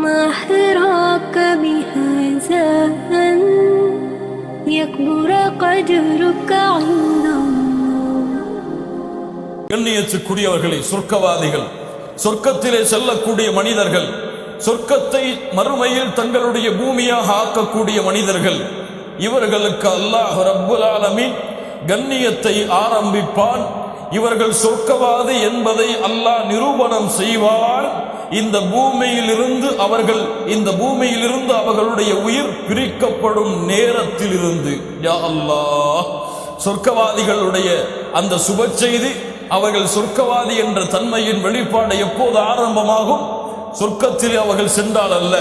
ما حراك بهذا أن يكبر قدرك عند الله. கண்ணியத்துக்குரியவர்களே, சொர்க்கவாதிகள், சொர்க்கத்திலே செல்லக்கூடிய மனிதர்கள், சொர்க்கத்தை மறுமையில் தங்களுடைய பூமியாக ஆக்கக்கூடிய மனிதர்கள், இவர்களுக்கு அல்லாஹ் ரப்புல் ஆலமீன் கண்ணியத்தை ஆரம்பிப்பான். இவர்கள் சொர்க்கவாதி என்பதை அல்லாஹ் நிரூபணம் செய்வான். இந்த பூமியிலிருந்து அவர்களுடைய உயிர் பிரிக்கப்படும் நேரத்தில் இருந்து. யா அல்லாஹ், சொர்க்கவாதிகளுடைய அந்த சுப செய்தி, அவர்கள் சொர்க்கவாதி என்ற தன்மையின் வெளிப்பாடு எப்போது ஆரம்பமாகும்? சொர்க்கத்தில் அவர்கள் சென்றால் அல்ல,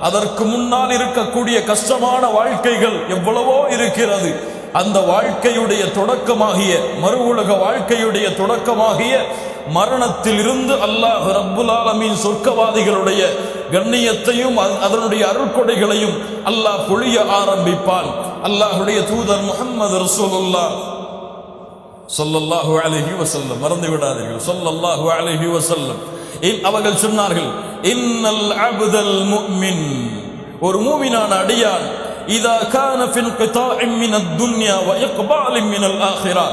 அதற்கு முன்னால் இருக்கக்கூடிய கஷ்டமான வாழ்க்கைகள் எவ்வளவோ இருக்கிறது. அந்த வாழ்க்கையுடைய தொடக்கமாகிய மறு உலக வாழ்க்கையுடைய தொடக்கமாகிய மரணத்தில் இருந்து அல்லாஹ் ரப்புல் ஆலமீன் சொர்க்கவாதிகளுடைய கண்ணியத்தையும் அதனுடைய அருள்கொடைகளையும் அல்லாஹ் பொழிய ஆரம்பிப்பான். அல்லாஹ்வுடைய தூதர் முஹம்மது ரசூலுல்லாஹ் ஸல்லல்லாஹு அலைஹி வஸல்லம், மறந்து விடாதீர்கள், ஸல்லல்லாஹு அலைஹி வஸல்லம் அவர்கள் சொன்னார்கள், இன்னல் அப்தல் முஃமின், ஒரு மூமினான அடியான், இதா கான ஃபில் கிதாஇம் மினத் துன்யா வ இக்பாலின் மினல் ஆখিরা,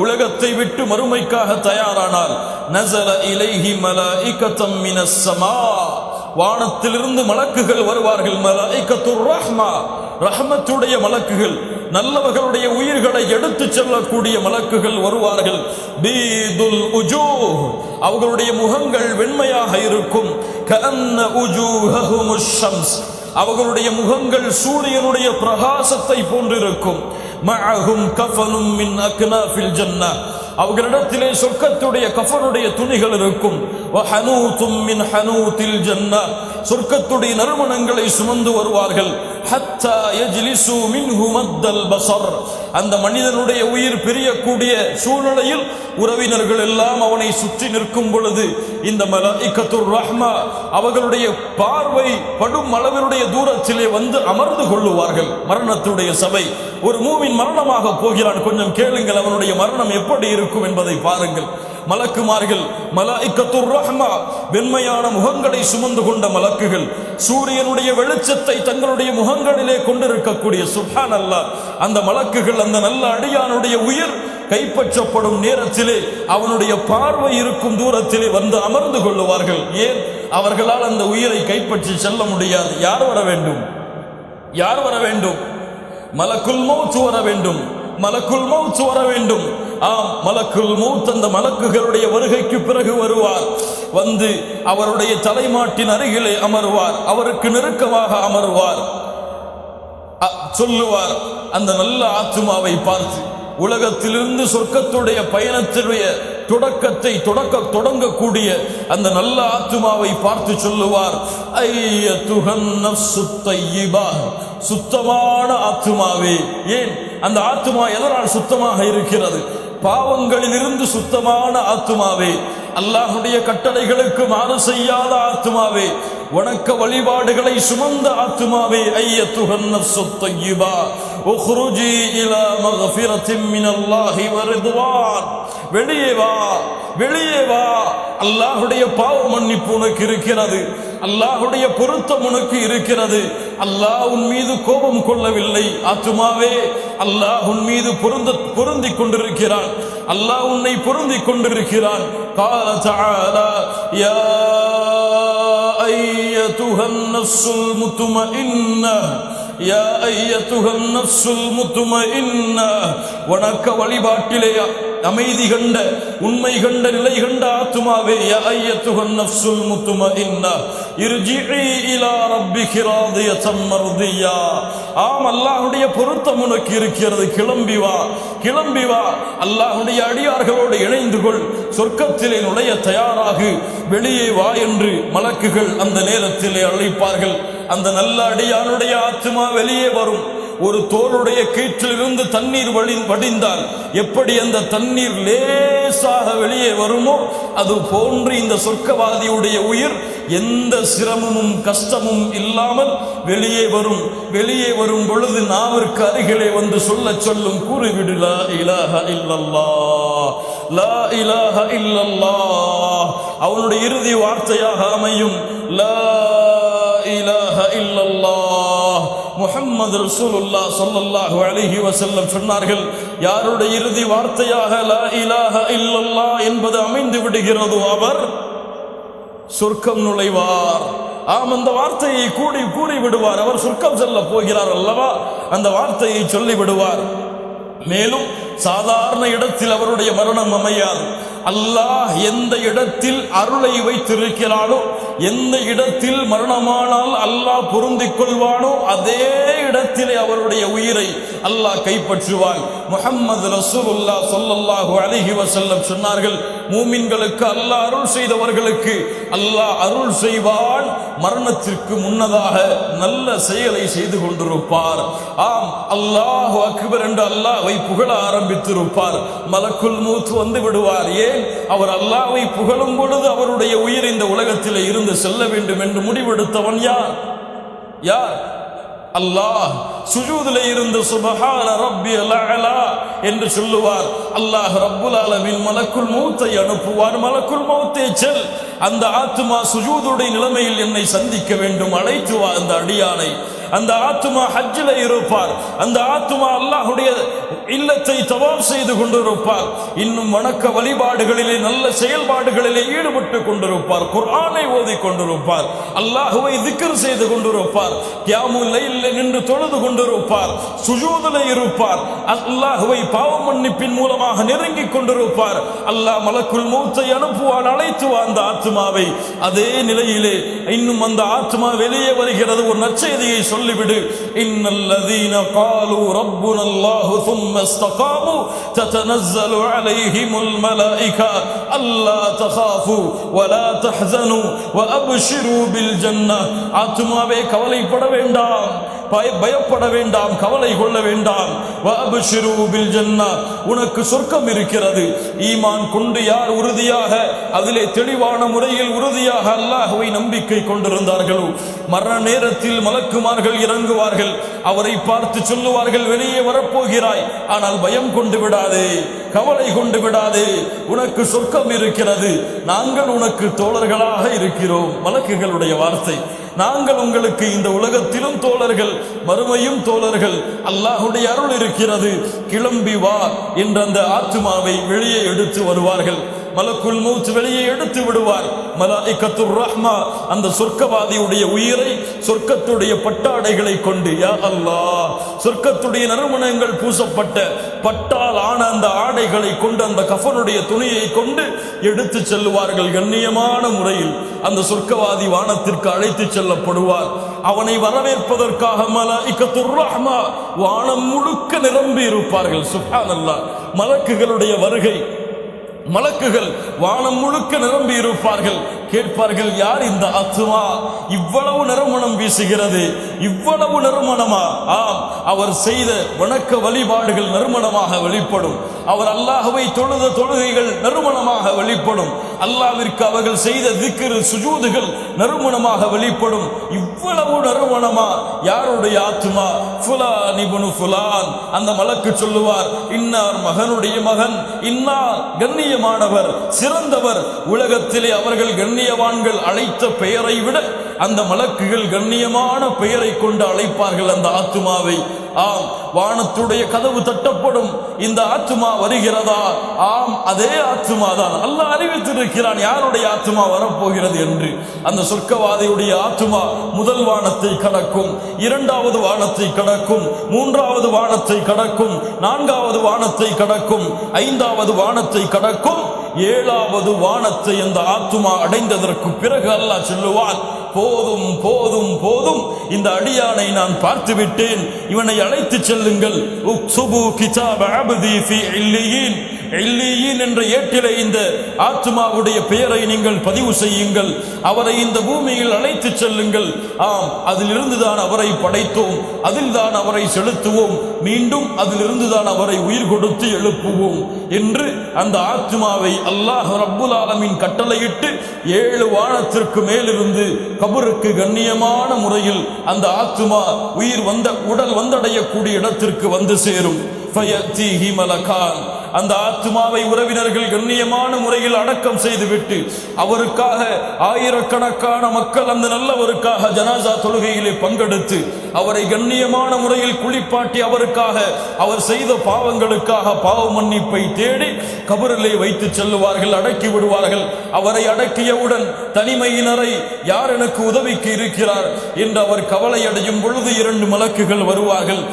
உலகத்தை விட்டு மறுமைக்காக தயாரானால், நஸல இலைஹி மலாயிகத்தும் மினஸ் ஸமா, வானத்திலிருந்து மலக்குகள் வருவார்கள். மலாயிகத்துர் ரஹ்மா, ரஹ்மத்துடைய மலக்குகள், நல்லவர்களுடைய உயிர்களை எடுத்துச் செல்லக்கூடிய மலக்குகள் வருவார்கள். பீதுல் உஜூஹ், அவர்களுடைய முகங்கள் வெண்மையாக இருக்கும். கஅன்ன உஜூஹஹுமுஷ் ஷம்ஸ், அவர்களுடைய முகங்கள் சூரியனுடைய பிரகாசத்தை போன்றிருக்கும். மஅஹும் கஃபனும் மின் அக்னாஃபில் ஜன்னah, அவர்களிடத்திலே சொர்க்கத்துடைய கஃபனுடைய துணிகள் இருக்கும். வஹனூதும் மின் ஹனூத்தில் ஜன்னah, சொர்க்கத்துடைய நறுமணங்களை சுமந்து வருவார்கள். ஹத்தா யஜ்லிசு மின்ஹு மத்தல் பஸர், அந்த மனிதனுடைய உயிர் பிரியக்கூடிய சூழ்நிலையில் உறவினர்கள் எல்லாம் அவனை சுற்றி நிற்கும் பொழுது இந்த மலாயிகத்துர் ரஹ்மா அவர்களுடைய பார்வை படும் அளவினுடைய தூரத்திலே வந்து அமர்ந்து கொள்ளுவார்கள். மரணத்துடைய சபை, ஒரு மூமின் மரணமாக போகிறான், கொஞ்சம் கேளுங்கள், அவனுடைய மரணம் எப்படி இருக்கும் என்பதை பாருங்கள். மலக்குமார்கள், மலாயிகத்துர் ரஹ்மா, வெண்மையான முகங்களை சுமந்து கொண்ட மலக்குகள், சூரியனுடைய வெளிச்சத்தை தங்களுடைய முகங்களிலே கொண்டிருக்கக்கூடிய சுப்ஹானல்லாஹ், அந்த மலக்குகள் அந்த நல்ல அடியானுடைய உயிர் கைப்பற்றப்படும் நேரத்திலே அவனுடைய பார்வை இருக்கும் தூரத்திலே வந்து அமர்ந்து கொள்ளுவார்கள். ஏன்? அவர்களால் அந்த உயிரை கைப்பற்றி செல்ல முடியாது. யார் வர வேண்டும்? யார் வர வேண்டும்? மலக்குல் மௌத் வர வேண்டும். மலக்குல் மௌத் வர வேண்டும். ஆம், மலக்குல் மௌத் அந்த மலக்குகளுடைய வருகைக்கு பிறகு வருவார். வந்து அவருடைய தலைமாட்டின் அருகிலே அமர்வார். அவருக்கு நெருக்கமாக அமர்வார். சொல்லுவார், அந்த நல்ல ஆத்துமாவை பார்த்து, உலகத்திலிருந்து சொர்க்கத்துடைய பயணத்துடைய தொடக்கத்தை தொடங்கக்கூடிய அந்த நல்ல ஆத்துமாவை பார்த்து சொல்லுவார், ஐயத்துஹன் நஃப்ஸுத் தய்யிபா, சுத்தமான ஆத்துமாவே. ஏன் அந்த ஆத்துமா எதனால் சுத்தமாக இருக்கிறது? பாவங்களிலிருந்து சுத்தமான ஆத்துமாவே, அல்லாஹ்வுடைய கட்டளைகளுக்கு மாறு செய்யாத ஆத்துமாவே, வணக்க வழிபாடுகளை சுமந்த ஆத்துமாவே, ஐயத்துஹன் நஃப்ஸுத் தய்யிபா உக்ருஜி இலா மக்ஃபிரத்தின் மினல்லாஹி வ ரிضவான், வெளியே வா, வெளியே வா, அல்லாஹ்வுடைய பாவ மன்னிப்பு உனக்கு இருக்கிறது, அல்லாஹ்வுடைய பொருத்தம் உனக்கு இருக்கிறது. அல்லாஹ் உன் மீது கோபம் கொள்ளவில்லை ஆத்துமாவே, அல்லாஹ் உன் மீது பொருந்திக் கொண்டிருக்கிறான், அல்லாஹ் உன்னை பொருந்திக் கொண்டிருக்கிறான். قال تعالى يا أيتها النفس المطمئنة யா அய்யத்துஹன் நஃப்ஸுல் முத்மஇன்னா, வணக்க வழிபாட்டிலே அமைதி கண்ட உண்மை கண்ட நிலை கண்ட ஆத்துமாவே, யா அய்யத்துஹன் நஃப்ஸுல் முத்மஇன்னா இர்ஜிஇ இலா ரப்பிகி ராதியத்தன் மர்தியா, ஆம், அல்லாஹ்வுடைய பொருத்தம் உனக்கு இருக்கிறது, கிளம்பி வா, கிளம்பி வா, அல்லாஹ்வுடைய அடியார்களோடு இணைந்து கொள், சொர்க்கத்திலே நுழைய தயாராகு, வெளியே வா என்று மலக்குகள் அந்த நேரத்திலே அழைப்பார்கள். அந்த நல்ல அடியானுடைய ஆத்துமா வெளியே வரும். ஒரு தோளுடைய கீற்றிலிருந்து தண்ணீர் வடிந்தால் எப்படி அந்த தண்ணீர் லேசாக வெளியே வருமோ அது போன்று இந்த சொர்க்கவாதியுடைய உயிர் எந்த சிரமமும் கஷ்டமும் இல்லாமல் வெளியே வரும். வெளியே வரும் பொழுது நாவிற்கு அருகிலே வந்து சொல்லும், கூறிவிடு லா இலாஹ இல்லல்லாஹ், லா இலாஹ இல்லல்லாஹ். அவனுடைய இறுதி வார்த்தையாக அமையும் லா முஹம்மது ரசூலுல்லாஹ் ஸல்லல்லாஹு அலைஹி வஸல்லம் சொன்னார்கள், யாருடைய இறுதி வார்த்தையாக லா இலாஹ இல்லல்லாஹ் என்பது அமைந்து விடுகிறதோ அவர் சொர்க்கம் நுழைவார். ஆம், அந்த வார்த்தையை கூறி விடுவார். அவர் சொர்க்கம் செல்ல போகிறார் அல்லவா, அந்த வார்த்தையை சொல்லி விடுவார். மேலும் சாதாரண இடத்தில் அவருடைய மரணம் அமையாது. அல்லாஹ் எந்த இடத்தில் அருளை வைத்திருக்கிறானோ, எந்த இடத்தில் மரணமானால் அல்லாஹ் பொருந்திக் கொள்வானோ அதே இடத்திலே அவருடைய உயிரை அல்லாஹ் கைப்பற்றுவான். முஹம்மது ரசூலுல்லாஹ் ஸல்லல்லாஹு அலைஹி வஸல்லம் சொன்னார்கள், மூமின்களுக்கு அல்லாஹ் அருள் செய்தவர்களுக்கு அல்லாஹ் அருள் செய்வான், மரணத்திற்கு முன்னதாக நல்ல செயலை செய்து கொண்டிருப்பார். ஆம், அல்லாஹு அக்பர் என்று அல்லாஹ்வை புகழ ஆரம்பித்திருப்பார். மலக்குல் மௌத் வந்து விடுவார். ஏன்? அவர் அல்லாஹ்வை புகழும் பொழுது அவருடைய உயிர் இந்த உலகத்திலே இருந்து செல்ல வேண்டும் என்று முடிவெடுத்தவன் யார்? அல்லாஹ். சுஜூதிலே இருந்து சுப்ஹான ரப்பியல் அலா என்று சொல்லுவார். அல்லாஹ் ரப்புல் ஆலமீன் மலக்குல் மௌத்தை அனுப்புவார். மலக்குல் மௌத்தே செல், அந்த ஆத்மா சுஜூதுடைய நிலைமையில் என்னை சந்திக்க வேண்டும், அழைத்து வா அந்த அடியானை. அந்த ஆத்மா ஹஜ்ஜில் இருப்பார். அந்த ஆத்மா அல்லாஹ்வுடைய இல்லத்தை தவாப் செய்து கொண்டிருப்பார். இன்னும் வணக்க வழிபாடுகளிலே நல்ல செயல்பாடுகளிலே ஈடுபட்டு கொண்டிருப்பார். குர்ஆனை ஓதி கொண்டிருப்பார். அல்லாஹ்வை திக்ர் செய்து கொண்டிருப்பார். கியாமுல் லைலில் நின்று தொழுது கொண்டிருப்பார். சுஜூதிலே இருப்பார். அல்லாஹ்வை பாவ மன்னிப்பின் மூலமாக நெருங்கிக் கொண்டிருப்பார். அல்லாஹ் மலக்குல் மௌத்தை அனுப்புவான், அழைத்து வா அந்த ஆத்மாவை. அதே நிலையிலே இன்னும் அந்த ஆத்மா வெளியே வருகிறது. ஒரு நற்செய்தியை சொல்லிவிடு. இன்னல்லதீன காலு ரப்புனல்லாஹு ثم استقاموا تتنزل عليهم الملائكة ألا تخافوا ولا تحزنوا وأبشروا بالجنة. ஆத்மாவே கவலைப்பட வேண்டாம், பயப்பட வேண்டாம், கவலை கொள்ள வேண்டாம். வஅப்ஷிரு பில் ஜன்னah, உனக்கு சொர்க்கம் இருக்கிறது. ஈமான் கொண்டு யார் உறுதியாக அதிலே தெளிவான முறையில் உறுதியாக அல்லாஹ்வை நம்பிக்கை கொண்டிருந்தார்களோ, மரண நேரத்தில் மலக்குமார்கள் இறங்குவார்கள். அவரை பார்த்து சொல்லுவார்கள், வெளியே வரப்போகிறாய், ஆனால் பயம் கொண்டு விடாதே, கவலை கொண்டு விடாதே, உனக்கு சொர்க்கம் இருக்கிறது, நாங்கள் உனக்கு தோழர்களாக இருக்கிறோம். மலக்குகளுடைய வார்த்தை. நாங்கள் உங்களுக்கு இந்த உலகத்திலும் தோழர்கள், மறுமையும் தோழர்கள், அல்லாஹ்வுடைய அருள் இருக்கிறது, கிளம்பி வா என்ற அந்த ஆத்மாவை வெளியே எடுத்து வருவார்கள். மலக்குல் மௌத் வெளியே எடுத்து விடுவார். மலாயிகத்துர் ரஹ்மா அந்த சொர்க்கவாதியுடைய உயிரை சொர்க்கத்துடைய பட்டாடைகளை கொண்டு, யா அல்லாஹ், சொர்க்கத்துடைய நறுமணங்கள் பூசப்பட்ட பட்டால் ஆன அந்த ஆடைகளை கொண்டு, அந்த கஃபனுடைய துணியை கொண்டு எடுத்து செல்லுவார்கள். கண்ணியமான முறையில் அந்த சொர்க்கவாதி வானத்திற்கு அழைத்து செல்லப்படுவார். அவனை வரவேற்பதற்காக மலாயிகத்துர் ரஹ்மா வானம் முழுக்க நிரம்பி இருப்பார்கள். சுப்ஹானல்லாஹ். மலக்குகளுடைய வருகை, மலக்குகள் வானம் முழுக்க நிரம்பி இருப்பார்கள். கேட்பார்கள், யார் இந்த ஆத்மா? இவ்வளவு நறுமணம் வீசுகிறது, இவ்வளவு நறுமணமா? ஆம், அவர் செய்த வணக்க வழிபாடுகள் நறுமணமாக வெளிப்படும். அவர் அல்லாஹ்வை தொழுத தொழுகைகள் நறுமணமாக வெளிப்படும். அல்லாஹ்விற்கு அவர்கள் செய்த திக்ர் சுஜூதுகள் நறுமணமாக வெளிப்படும். இவ்வளவு நறுமணமா? யாருடைய ஆத்மா? ஃபுலான் இப்னு ஃபுலான். அந்த மலக்கு சொல்லுவார், இன்னார் மகனுடைய மகன், இன்னார் கண்ணியமானவர், சிறந்தவர். உலகத்திலே அவர்கள் கண்ணியவான்கள் அழைத்த பெயரை விட அந்த மலக்குகள் கண்ணியமான பெயரை கொண்டு அழைப்பார்கள் அந்த ஆத்மாவை. ஆம், வானத்துடைய கதவு தட்டப்படும். இந்த ஆத்மா வருகிறதா? ஆம், அதே ஆத்மா தான். அல்லாஹ் அறிவித்திருக்கிறான் யாருடைய ஆத்மா வரப்போகிறது என்று. அந்த சொர்க்கவாதியுடைய ஆத்மா முதல் வானத்தை கடக்கும், இரண்டாவது வானத்தை கடக்கும், மூன்றாவது வானத்தை கடக்கும், நான்காவது வானத்தை கடக்கும், ஐந்தாவது வானத்தை கடக்கும், ஏழாவது வானத்தை அந்த ஆத்மா அடைந்ததற்கு பிறகு அல்லாஹ் சொல்லுவான், போதும் போதும் போதும், இந்த அடியானை நான் பார்த்து விட்டேன், இவனை அழைத்து செல்லுங்கள். உக்சுபு கிதாப அப்தி ஃபீ இல்லியீன். இல்லியீன் என்ற ஏட்டிலே இந்த ஆத்மாவுடைய பெயரை நீங்கள் பதிவு செய்யுங்கள். அவரை இந்த பூமியில் அழைத்து செல்லுங்கள். ஆம், அதிலிருந்து தான் அவரை படைத்தோம், அதில் தான் அவரை செலுத்துவோம், மீண்டும் அதிலிருந்து தான் அவரை உயிர் கொடுத்து எழுப்புவோம் என்று அந்த ஆத்மாவை அல்லாஹ் ரப்புல் ஆலமீன் கட்டளையிட்டு 7 வானத்திற்கு மேலிருந்து கபருக்கு கண்ணியமான முறையில் அந்த ஆத்மா உயிர் உடல் வந்தடையக்கூடிய இடத்திற்கு வந்து சேரும். ஃபயத்தீஹி மலகான். அந்த ஆத்மாவை உறவினர்கள் கண்ணியமான முறையில் அடக்கம் செய்துவிட்டு அவருக்காக ஆயிரக்கணக்கான மக்கள் அந்த நல்லவருக்காக ஜனாசா தொழுகையிலே பங்கெடுத்து அவரை கண்ணியமான முறையில் குளிப்பாட்டி அவருக்காக அவர் செய்த பாவங்களுக்காக பாவ மன்னிப்பை தேடி கபரிலே வைத்து செல்லுவார்கள், அடக்கி விடுவார்கள். அவரை அடக்கியவுடன் தனிமையினரை யார் எனக்கு உதவிக்கு இருக்கிறார் என்று அவர் கவலை அடையும் பொழுது 2 மலக்குகள் வருவார்கள்.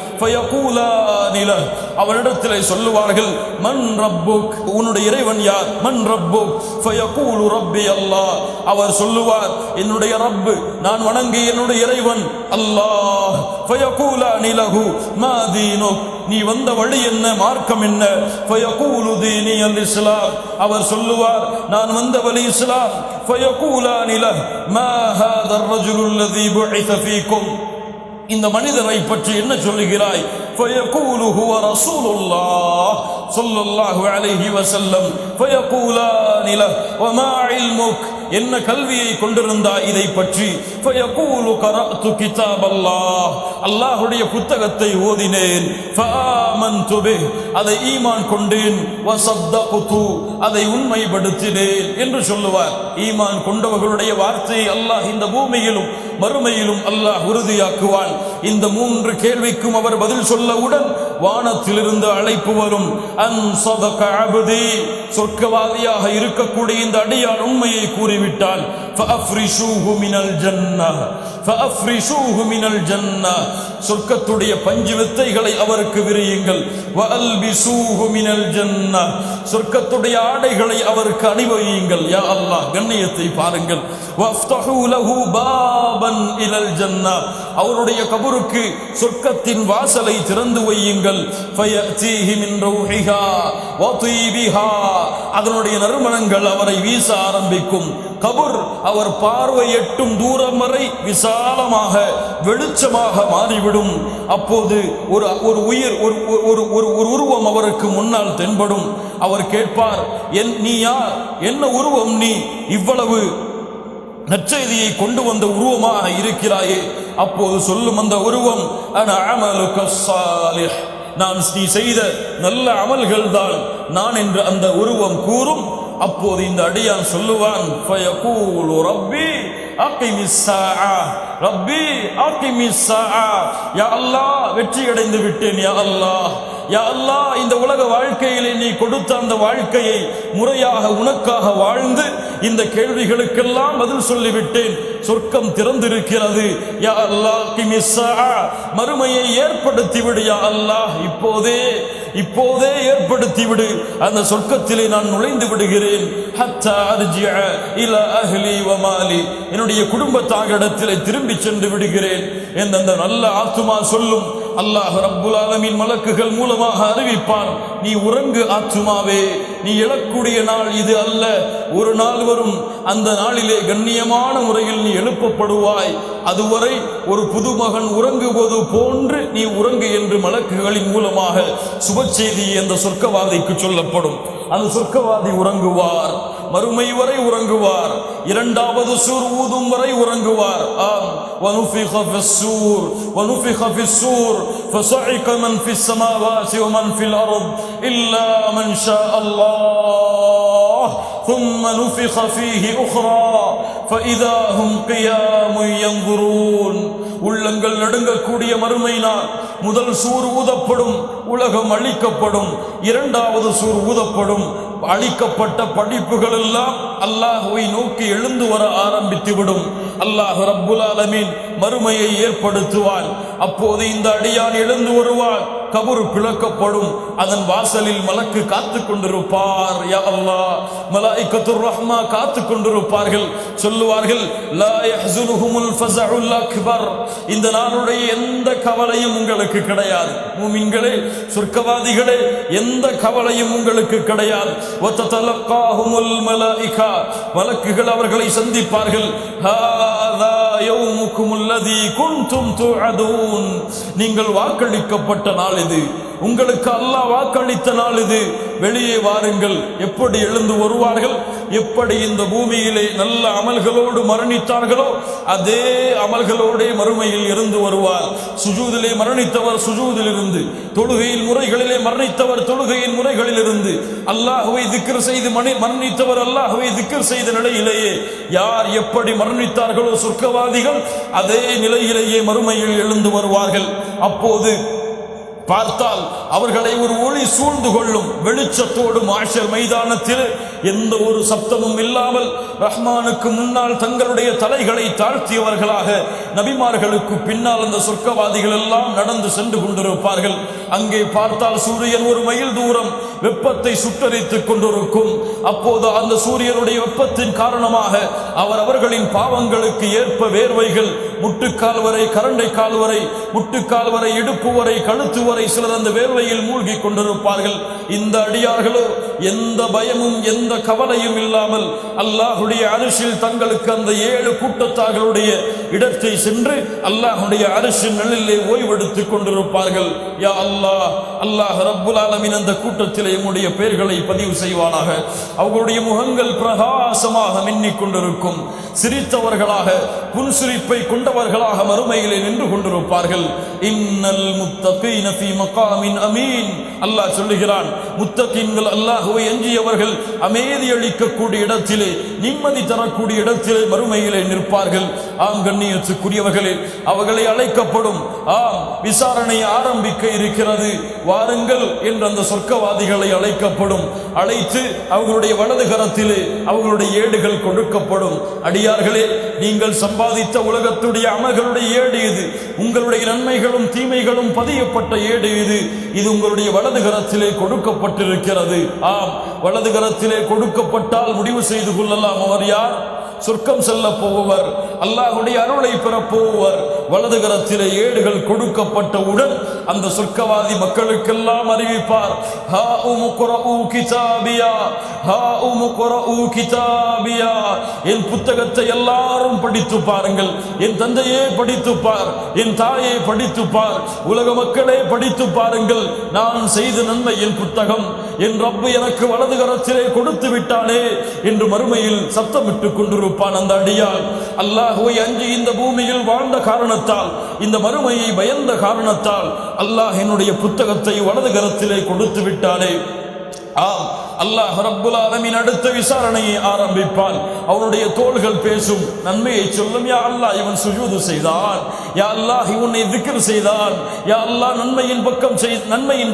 அவரிடத்திலே சொல்லுவார்கள், மன் ரப்புக், உன்னுடைய இறைவன் யார்? மன் ரப்புக்? ஃபயகூலு ரப்பி அல்லாஹ். அவர் சொல்லுவார், என்னுடைய ரப்பு, நான் வணங்கிய என்னுடைய இறைவன் அல்லாஹ். ஃபயகூலானி லஹு மா தீனுக், நீ வந்த வழி என்ன, மார்க்கம் என்ன? ஃபயகூலு தீனி அல் இஸ்லாம். அவர் சொல்லுவார், நான் வந்த வழி இஸ்லாம். ஃபயகூலானி லஹு மா ஹாதா الرجل الذي بعث فيكم, இந்த மனிதரை பற்றி என்ன சொல்லுகிறாய்? ஃபயகூலு ஹுவ ரசூலுல்லாஹ் ஸல்லல்லாஹு அலைஹி வஸல்லம். ஃபயகூலானி லஹு வமா இல்முக், என்ன கல்வியை கொண்டிருந்தாய் இதை பற்றி? ஃபயகூலு கரஅது கிதாபல்லாஹ், அல்லாஹ்வுடைய புத்தகத்தை ஓதினேன். ஃபஆமன்து பிஹ், அதை ஈமான் கொண்டேன். வஸத்தக்து, அதை உண்மைப்படுத்தினேன் என்று சொல்லுவார். ஈமான் கொண்டவர்களுடைய வார்த்தையை அல்லாஹ் இந்த பூமியிலும் மறுமையிலும் அல்லாஹ் உறுதியாக்குவான். இந்த 3 கேள்விக்கும் அவர் பதில் சொல்லவுடன் வானத்திலிருந்து அழைப்பு வரும். அன் ஸதக அப்தி, சொர்க்கவாதியாக இருக்கக்கூடிய இந்த அடியார் உண்மையை கூறிவிட்டால் ஃபஅஃப்ரிஷூஹு மினல் ஜன்னஹ், ஃபஅஃப்ரிஷூஹு மினல் ஜன்னஹ், சொர்க்கத்துடைய பஞ்சு வித்தைகளை அவருக்கு விரியுங்கள். வஅல்பிசூஹு மினல் ஜன்னஹ், சொர்க்கத்துடைய ஆடைகளை அவருக்கு அணிவியுங்கள். யா அல்லாஹ், கண்ணியத்தை பாருங்கள். வஃப்தஹூ லஹு பாபன் இலல் ஜன்னஹ், அவருடைய கபருக்கு சொர்க்கத்தின் வாசலை திறந்து வையுங்கள். ஃபயஅதீஹி மின் ரூஹிஹா வ தீபிஹா, அதனுடைய நறுமணங்கள் அவரை வீச ஆரம்பிக்கும். கபர் அவர் பார்வை எட்டும் தூரம் வரை விசாலமாக வெளிச்சமாக மாறிவிடும். அப்போது ஒரு உயிர் ஒரு உருவம் அவருக்கு முன்னால் தென்படும். அவர் கேட்பார், நீ யார்? என்ன உருவம் நீ? இவ்வளவு நற்செய்தியை கொண்டு வந்த உருவமாக இருக்கிறாயே. அப்போது சொல்லும் அந்த உருவம், அன அமலுக ஸாலிஹ், நான் நீ செய்த நல்ல அமல்கள் தான் நான் என்று அந்த உருவம் கூறும். அப்போது இந்த அடியான் சொல்லுவான், ஃபயகூலு ரப்பி அகிமிஸ் ஸாஆ, ரப்பி அகிமிஸ் ஸாஆ, யா அல்லாஹ், வெற்றி அடைந்து விட்டேன். யா அல்லாஹ், யா அல்லாஹ், இந்த உலக வாழ்க்கையிலே நீ கொடுத்த அந்த வாழ்க்கையை முறையாக உனக்காக வாழ்ந்து இந்த கேள்விகளுக்கெல்லாம் பதில் சொல்லிவிட்டேன். சொர்க்கம் திறந்திருக்கிறது. யா அல்லாஹ் அகிமிஸ் ஸாஆ, மறுமையை ஏற்படுத்திவிடு. யா அல்லாஹ், இப்போதே ஏற்படுத்திவிடு. அந்த சொர்க்கத்திலே நான் நுழைந்து விடுகிறேன். ஹத்தா அர்ஜிஅ இலா அஹ்லி வ மாலி, என்னுடைய குடும்பத்தாரிடத்திலே திரும்பி சென்று விடுகிறேன் என்று அந்த நல்ல ஆத்துமா சொல்லும். அல்லாஹ் ரப்புல் ஆலமீன் மலக்குகள் மூலமாக அறிவிப்பான், நீ உறங்கு ஆத்துமாவே, நீ எழக்கூடிய நாள் இது அல்ல, ஒரு நாள் வரும், அந்த நாளிலே கண்ணியமான முறையில் நீ எழுப்பப்படுவாய். அதுவரை ஒரு புதுமகன் உறங்குவது போன்று நீ உறங்கு என்று மலக்குகளின் மூலமாக சுப செய்தி அந்த சொர்க்கவாதிக்கு சொல்லப்படும். அந்த சொர்க்கவாதி உறங்குவார், மறுமை வரை உறங்குவார், 2வது சூர் ஊதும் வரை உறங்குவார். وَنُفِخَ فِي الصُّورِ وَنُفِخَ فِي الصُّورِ فَصَعِقَ مَنْ فِي السَّمَاوَاتِ وَمَنْ فِي الْأَرْضِ إِلَّا مَنْ شَاءَ اللَّهُ ثُمَّ نُفِخَ فِيهِ أُخْرَى فَإِذَا هُمْ قِيَامٌ يَنْظُرُونَ. உள்ளங்கள் நடுங்கக்கூடிய மறுமை நாள் முதல் சூர் ஊதப்படும், உலகம் அழிக்கப்படும். 2வது சூர் ஊதப்படும், அழிக்கப்பட்ட படிப்புகள் எல்லாம் அல்லாஹ்வை நோக்கி எழுந்து வர ஆரம்பித்துவிடும். அல்லாஹ் ரப்புல் ஆலமீன் மறுமையை ஏற்படுத்துவான். அப்போது இந்த அடியான் எழுந்து வருவான். கபர் பிளக்கப்படும். அதன் வாசலில் மலக்கு காத்து கொண்டிருப்பார். யா அல்லாஹ், மலாயிகத்துர் ரஹ்மா காத்து கொண்டிருப்பார்கள். சொல்லுவார்கள், லா யஹ்ஸுனுஹுமுல் ஃபஸஉல் அக்பர், இந்த நாளுடைய எந்த கவலையும் உங்களுக்கு கிடையாது. மூமின்களே, சொர்க்கவாதிகளே, எந்த கவலையும் உங்களுக்கு கிடையாது. வததலக்காஹுமுல் மலாயிகா, மலக்குகள் அவர்களை சந்திப்பார்கள். ஹாதா யௌமுக்குமுல் லதீ குன்தும் துஅதூன், நீங்கள் வாக்களிக்கப்பட்ட நாள் இது, உங்களுக்கு அல்லாஹ் வாக்களித்த நாள் இது, வெளியே வாருங்கள். எப்படி எழுந்து வருவார்கள்? எப்படி இந்த பூமியிலே நல்ல அமல்களோடு மரணித்தார்களோ அதே அமல்களோடே மறுமையில் இருந்து வருவார். சுஜூதிலே மரணித்தவர் சுஜூதில் இருந்து, தொழுகையின் முறைகளிலே மரணித்தவர் தொழுகையின் முறைகளில் இருந்து, அல்லாஹ்வை திக்ர் செய்து மரணித்தவர் அல்லாஹ்வை திக்ர் செய்த நிலையிலேயே யார் எப்படி மரணித்தார்களோ சொர்க்கவாதிகள் அதே நிலையிலேயே மறுமையில் எழுந்து வருவார்கள். அப்போது பார்த்தால் அவர்களை ஒரு ஒளி சூழ்ந்து கொள்ளும். வெளிச்சத்தோடு மாஷர் மைதானத்தில் எந்த ஒரு சப்தமும் இல்லாமல் ரஹ்மானுக்கு முன்னால் தங்களுடைய தலைகளை தாழ்த்தியவர்களாக நபிமார்களுக்கு பின்னால் அந்த சொர்க்கவாதிகள் எல்லாம் நடந்து சென்று கொண்டிருப்பார்கள். அங்கே பார்த்தால் சூரியன் ஒரு மைல் தூரம் வெப்பத்தை சுட்டரித்துக் கொண்டிருக்கும். அப்போது அந்த சூரியனுடைய வெப்பத்தின் காரணமாக அவர்களின் பாவங்களுக்கு ஏற்ப வேர்வைகள் முட்டுக்கால் வரை, கரண்டை கால் வரை, முட்டுக்கால் வரை, இடுப்பு வரை, கழுத்து வரை சிலர் அந்த வேர்வையில் மூழ்கி கொண்டிருப்பார்கள். இந்த அடியார்களோ எந்த பயமும் எந்த கவலையும் இல்லாமல் அல்லாஹுடைய அரிசில் தங்களுக்கு அந்த 7 கூட்டத்தார்களுடைய இடத்தை சென்று அல்லாஹுடைய அரிசின் நிழலிலே ஓய்வெடுத்துக் கொண்டிருப்பார்கள். யா அல்லாஹ், அல்லாஹ் ரப்புல் ஆலமீன் அந்த கூட்டத்திலே நம்முடைய பெயர்களை பதிவு செய்வானாக. அவர்களுடைய முகங்கள் பிரகாசமாக மின்னிக் கொண்டிருக்கும். சிரித்தவர்களாக, புன்சிரிப்பை கொண்டவர்களாக மறுமையிலே நின்று கொண்டிருப்பார்கள். இன்னல் முத்தகீன ஃபீ மகாமின் அமீன். அல்லாஹ் சொல்லுகிறான், முத்தகீன்கள் அல்லாஹ்வை அஞ்சியவர்கள் அமைதி அளிக்கக்கூடிய இடத்திலே, நிம்மதி தரக்கூடிய இடத்திலே மறுமையிலே நிற்பார்கள். ஆம் கண்ணியத்துக்குரியவர்களே, அவர்களை அழைக்கப்படும். ஆம், விசாரணை ஆரம்பிக்க இருக்கிறது, வாருங்கள் என்று அந்த சொர்க்கவாதிகளை அழைக்கப்படும். அழைத்து அவர்களுடைய வலது கரத்திலே அவர்களுடைய ஏடுகள் கொடுக்கப்படும். அடியார்களே, நீங்கள் சம்பாதித்த உலகத்துடைய அமல்களுடைய ஏடு இது. உங்களுடைய நன்மைகளும் தீமைகளும் பதியப்பட்ட ஏடு இது. இது உங்களுடைய வலது கரத்திலே கொடுக்கப்பட்டிருக்கிறது. ஆம், வலது கரத்திலே கொடுக்கப்பட்டால் முடிவு செய்து கொள்ளலாம், அவர் யார்? சொர்க்கம் செல்ல போவர், அல்லாஹ்வுடைய அருளை பெற போவர். வலது கரத்திலே ஏடுகள் கொடுக்கப்பட்டவுடன் அந்த சொர்க்கவாதி மக்களுக்கெல்லாம் அறிவிப்பார், என் புத்தகத்தை எல்லாரும் படித்து பாருங்கள். என் தந்தையே படித்து பார், என் தாயே படித்து பார், உலக மக்களே படித்து பாருங்கள். நான் செய்த நன்மை என் புத்தகம், என் ரப்பு எனக்கு வலது கரத்திலே கொடுத்து விட்டானே என்று மறுமையில் சத்தமிட்டுக் கொண்டிருப்பான் அந்த அடியார். அல்லாஹ்வை அஞ்சி இந்த பூமியில் வாழ்ந்த காரணத்தால், இந்த மறுமையை பயந்த காரணத்தால் அல்லாஹ் என்னுடைய புத்தகத்தை வலது கரத்திலே கொடுத்து விட்டானே. ஆம், அல்லாஹ் ரப்புல் ஆலமீன் அடுத்த விசாரணையை ஆரம்பிப்பான். அவனுடைய தோள்கள் பேசும், நன்மையை சொல்லும். யா அல்லாஹ், இவன் சுஜூது செய்தான். யா அல்லாஹ், இவனை திக்ர் செய்தான். யா அல்லாஹ், நன்மையின்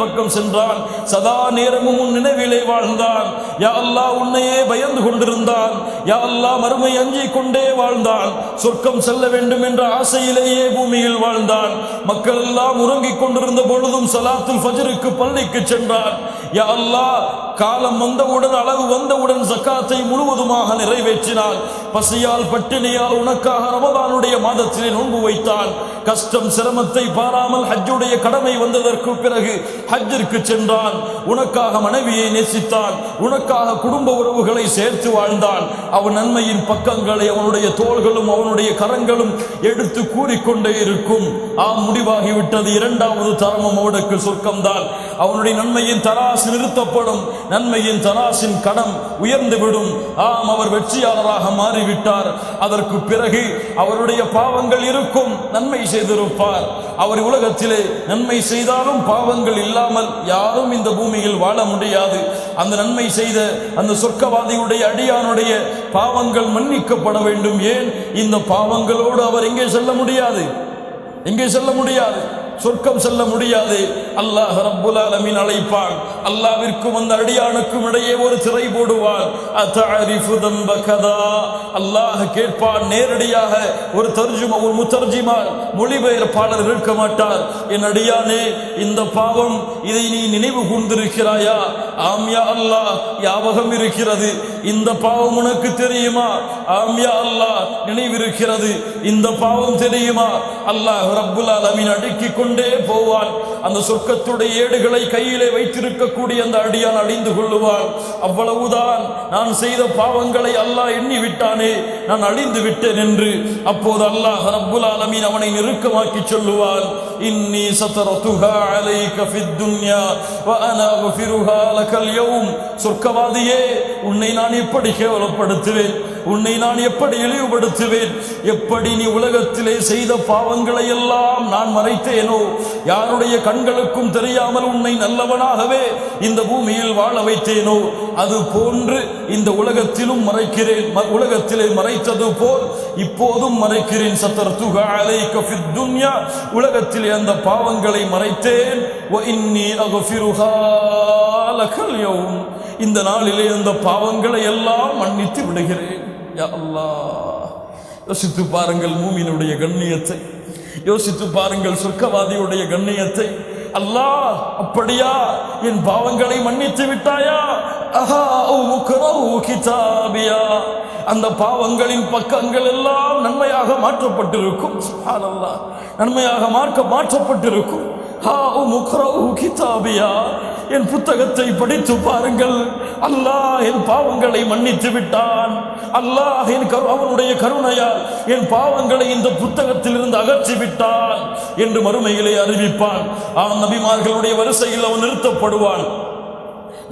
பக்கம் சென்றான். சதா நேரமும் உன் நினைவிலே வாழ்ந்தான். யா அல்லாஹ், உன்னையே பயந்து கொண்டிருந்தான். யா அல்லாஹ், மறுமை அஞ்சிக் கொண்டே வாழ்ந்தான். சொர்க்கம் செல்ல வேண்டும் என்ற ஆசையிலேயே பூமியில் வாழ்ந்தான். மக்கள் எல்லாம் உறங்கிக் கொண்டிருந்த பொழுதும் சலாத்துல் ஃபஜ்ருக்கு பள்ளிக்கு சென்றான். யா அல்லாஹ், காலம் வந்தவுடன், அளவு வந்தவுடன் ஜக்காத்தை முழுவதுமாக நிறைவேற்றினான். பசியால் பட்டினியால் உனக்காக ரமதானுடைய மாதத்திலே நோன்பு வைத்தான். கஷ்டம் சிரமத்தை பாராமல் ஹஜ்ஜுடைய கடமை வந்ததற்கு பிறகு ஹஜ்ஜிற்கு சென்றான். உனக்காக மனைவியை நேசித்தான். உனக்காக குடும்ப உறவுகளை சேர்த்து வாழ்ந்தான். அவன் நன்மையின் பக்கங்களை அவனுடைய தோள்களும் அவனுடைய கரங்களும் எடுத்து கூறிக்கொண்டே இருக்கும். ஆம், முடிவாகிவிட்டது. 2வது தரமும் அவனுக்கு சொர்க்கம்தான். அவனுடைய நன்மையின் தராசு நிறுத்தப்படும். நன்மையின் தராசின் கடம் உயர்ந்துவிடும். ஆம், அவர் வெற்றியாளராக மாறிவிட்டார். அதற்கு பிறகு அவருடைய பாவங்கள் இருக்கும், நன்மை செய்திருப்பார். அவர் உலகத்திலே நன்மை செய்தாலும் பாவங்கள் இல்லாமல் யாரும் இந்த பூமியில் வாழ முடியாது. அந்த நன்மை செய்த அந்த சொர்க்கவாதியுடைய அடியானுடைய பாவங்கள் மன்னிக்கப்பட வேண்டும். ஏன்? இந்த பாவங்களோடு அவர் எங்கே செல்ல முடியாது, எங்கே செல்ல முடியாது, சொர்க்கம் செல்ல முடியாது. அல்லாஹ் ரப்புல் ஆலமீன் அழைப்பான். அல்லாஹ்விற்கும் அந்த அடியானுக்கும் இடையே ஒரு திரை போடுவான். அத்தஅரிஃபு தம்பகதா. அல்லாஹ் கேட்பான் நேரடியாக. ஒரு முத்தர்ஜிமான், மொழிபெயர்ப்பாளர் இருக்க மாட்டார். என் அடியானே, இந்த பாவம், இதை நீ நினைவு கூர்ந்திருக்கிறாயா? ஆம் யா அல்லாஹ், ஞாபகம் இருக்கிறது. இந்த பாவம் உனக்கு தெரியுமா? ஆம் யா அல்லாஹ், நினைவிருக்கிறது. இந்த பாவம் தெரியுமா? அல்லாஹ் ரப்புல் ஆலமீன் அடுக்கிக் கொண்டே போவான். அந்த சொர்க்கத்துடைய ஏடுகளை கையிலே வைத்திருக்கக்கூடிய அந்த அடியான் அழிந்து கொள்ளுவான். அவ்வளவுதான், நான் செய்த பாவங்களை அல்லாஹ் எண்ணி விட்டானே, நான் அழிந்து விட்டேன் என்று. அப்போது அல்லாஹ் ரப்புல் ஆலமீன் அவனை நெருக்கமாக்கி சொல்லுவான், இன்னி சதரதுஹா அலைக ஃபித் துன்யா வ அனா அக்ஃபிருஹா லகல் யௌம். சொர்க்கவாதியே, உன்னை நான் எப்படி கேவலப்படுத்துவேன், உன்னை நான் எப்படி இழிவுபடுத்துவேன், எப்படி நீ உலகத்திலே செய்த பாவங்களை எல்லாம் நான் மறைத்தேனோ, யாருடைய கண்களுக்கும் தெரியாமல் உன்னை நல்லவனாகவே இந்த பூமியில் வாழ வைத்தேனோ, அது போன்று இந்த உலகத்திலும் மறைக்கிறேன். உலகத்திலே மறைத்தது போல் இப்போதும் மறைக்கிறேன். சதர்துஹா அலைக ஃபித் துன்யா, உலகத்திலே அந்த பாவங்களை மறைத்தேன். வ இன்னி அக்ஃபிருஹா லகல் யௌம், இந்த நாளிலே அந்த பாவங்களை எல்லாம் மன்னித்து விடுகிறேன். யா அல்லாஹ், யோசித்து பாருங்கள் மூமினுடைய கண்ணியத்தை, யோசித்து பாருங்கள் சொர்க்கவாதியுடைய கண்ணியத்தை. அல்லாஹ், அப்படியா, என் பாவங்களை மன்னித்து விட்டாயா? அஹா உக்ரஹு கிதாபியா, அந்த பாவங்களின் பக்கங்கள் எல்லாம் நன்மையாக மாற்றப்பட்டிருக்கும். சுப்ஹானல்லாஹ், நன்மையாக மாற்றப்பட்டிருக்கும். ஹா உக்ரஹு கிதாபியா, என் புத்தகத்தை படித்து பாருங்கள், அல்லாஹ் என் பாவங்களை மன்னித்து விட்டான். அல்லாஹ் அவனுடைய கருணையால் என் பாவங்களை இந்த புத்தகத்தில் இருந்து அகற்றி விட்டான் என்று மறுமையிலே அறிவிப்பான். நபிமார்களுடைய வரிசையில் அவன் நிறுத்தப்படுவான்,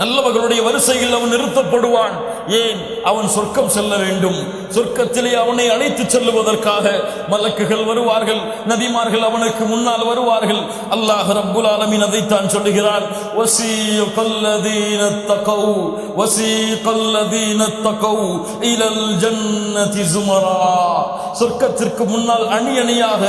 நல்லவர்களுடைய வரிசையில் அவன் நிறுத்தப்படுவான். ஏன்? அவன் சொர்க்கம் செல்ல வேண்டும். சொர்க்கத்திலே அவனை அழைத்து செல்லுவதற்காக மலக்குகள் வருவார்கள், நபிமார்கள் அவனுக்கு முன்னால் வருவார்கள். அல்லாஹ் ரப்புல் ஆலமீன் அதைத்தான் சொல்லுகிறான், வஸீகல்லதீன தகவ் இலல் ஜன்னதி ஸுமரா. சொர்க்கத்திற்கு முன்னால் அணி அணியாக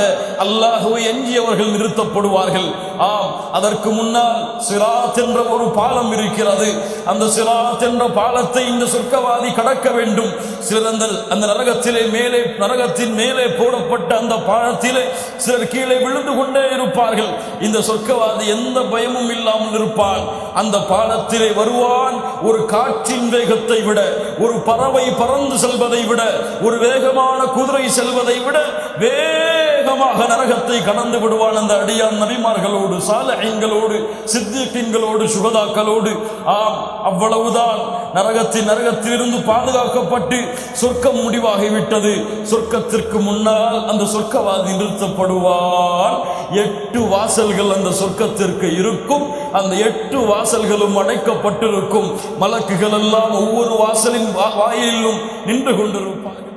அல்லாஹ்வை எஞ்சியவர்கள் நிறுத்தப்படுவார்கள். ஆம், அதற்கு முன்னால் சிராத் என்ற ஒரு பாலம் இருக்கிறது. அந்த சிராத் என்ற பாலத்தை இந்த சொர்க்கவாதி கடக்க வேண்டும். சிலர் அந்த நரகத்தின் மேலே போடப்பட்ட அந்த பாலத்திலே சிலர் கீழே விழுந்து கொண்டே இருப்பார்கள். இந்த சொர்க்கவாதி எந்த பயமும் இல்லாமல் இருப்பான். அந்த பாலத்திலே வருவான். ஒரு காற்றின் வேகத்தை விட, ஒரு பறவை பறந்து செல்வதை விட, ஒரு வேகமான குதிரை செல்வதை விட வேகமாக நரகத்தை கடந்து விடுவான். அந்த அடியான் நபிமார்களோடு, சாலிஹீன்களோடு, சித்தீக்கீன்களோடு, சுஹதாக்களோடு. ஆம், அவ்வளவுதான். நரகத்திலிருந்து பாதுகாக்கப்பட்டு சொர்க்கம் முடிவாகிவிட்டது. சொர்க்கத்திற்கு முன்னால் அந்த சொர்க்கவாதி நிறுத்தப்படுவான். 8 வாசல்கள் அந்த சொர்க்கத்திற்கு இருக்கும். அந்த 8 வாசல்களும் அடைக்கப்பட்டிருக்கும். மலக்குகள் எல்லாம் ஒவ்வொரு வாசலின் வாயிலும் நின்று கொண்டிருப்பார்கள்.